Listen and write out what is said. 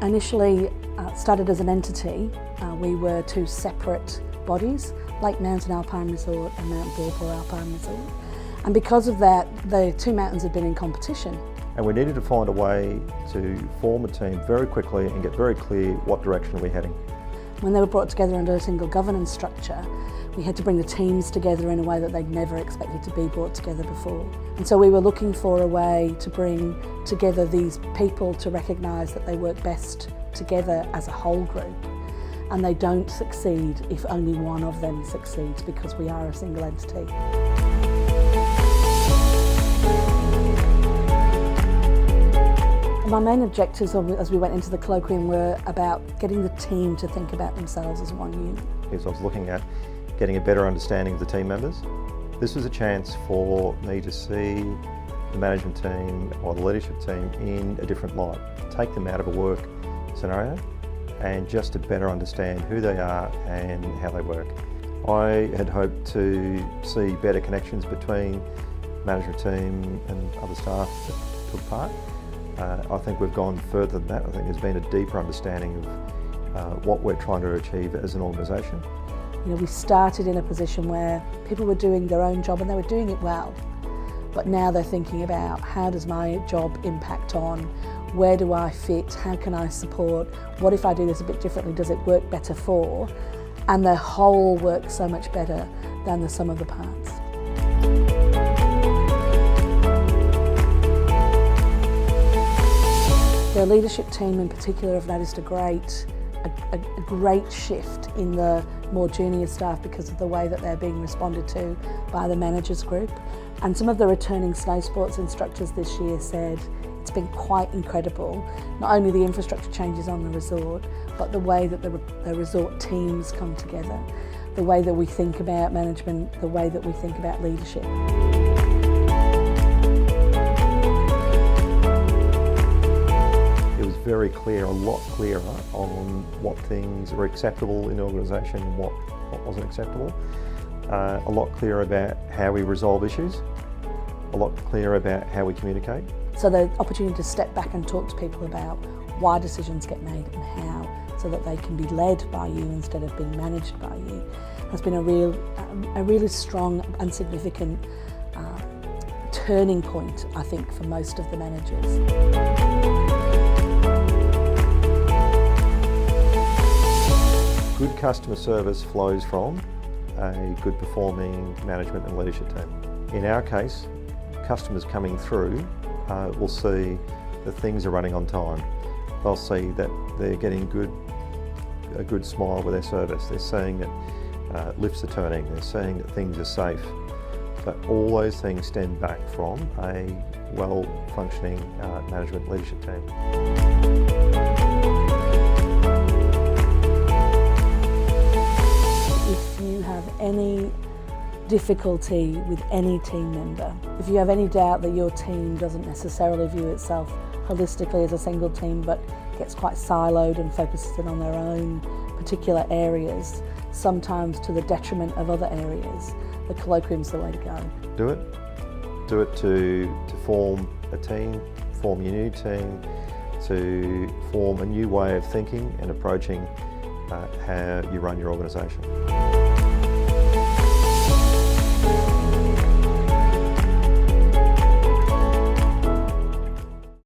initially started as an entity. We were two separate bodies, Lake Mountain Alpine Resort and Mount Balfour Alpine Resort. And because of that, the two mountains had been in competition. And we needed to find a way to form a team very quickly and get very clear what direction we're heading. When they were brought together under a single governance structure, we had to bring the teams together in a way that they'd never expected to be brought together before. And so we were looking for a way to bring together these people to recognise that they work best together as a whole group. And they don't succeed if only one of them succeeds, because we are a single entity. My main objectives as we went into the colloquium were about getting the team to think about themselves as one unit. I was looking at getting a better understanding of the team members. This was a chance for me to see the management team or the leadership team in a different light, take them out of a work scenario and just to better understand who they are and how they work. I had hoped to see better connections between management team and other staff that took part. I think we've gone further than that. I think there's been a deeper understanding of what we're trying to achieve as an organisation. You know, we started in a position where people were doing their own job and they were doing it well. But now they're thinking about, how does my job impact on, where do I fit, how can I support, what if I do this a bit differently, does it work better for? And the whole works so much better than the sum of the parts. The leadership team in particular have noticed a great shift in the more junior staff because of the way that they're being responded to by the managers group. And some of the returning snow sports instructors this year said it's been quite incredible, not only the infrastructure changes on the resort, but the way that the resort teams come together, the way that we think about management, the way that we think about leadership. Very clear, a lot clearer on what things are acceptable in the organisation and what wasn't acceptable. A lot clearer about how we resolve issues, a lot clearer about how we communicate. So the opportunity to step back and talk to people about why decisions get made and how, so that they can be led by you instead of being managed by you, has been a really strong and significant turning point, I think, for most of the managers. Good customer service flows from a good performing management and leadership team. In our case, customers coming through will see that things are running on time. They'll see that they're getting a good smile with their service. They're seeing that lifts are turning. They're seeing that things are safe. But all those things stem back from a well-functioning management leadership team. Any difficulty with any team member, if you have any doubt that your team doesn't necessarily view itself holistically as a single team but gets quite siloed and focuses in on their own particular areas, sometimes to the detriment of other areas, the colloquium's the way to go. Do it to form a team, form your new team, to form a new way of thinking and approaching how you run your organisation.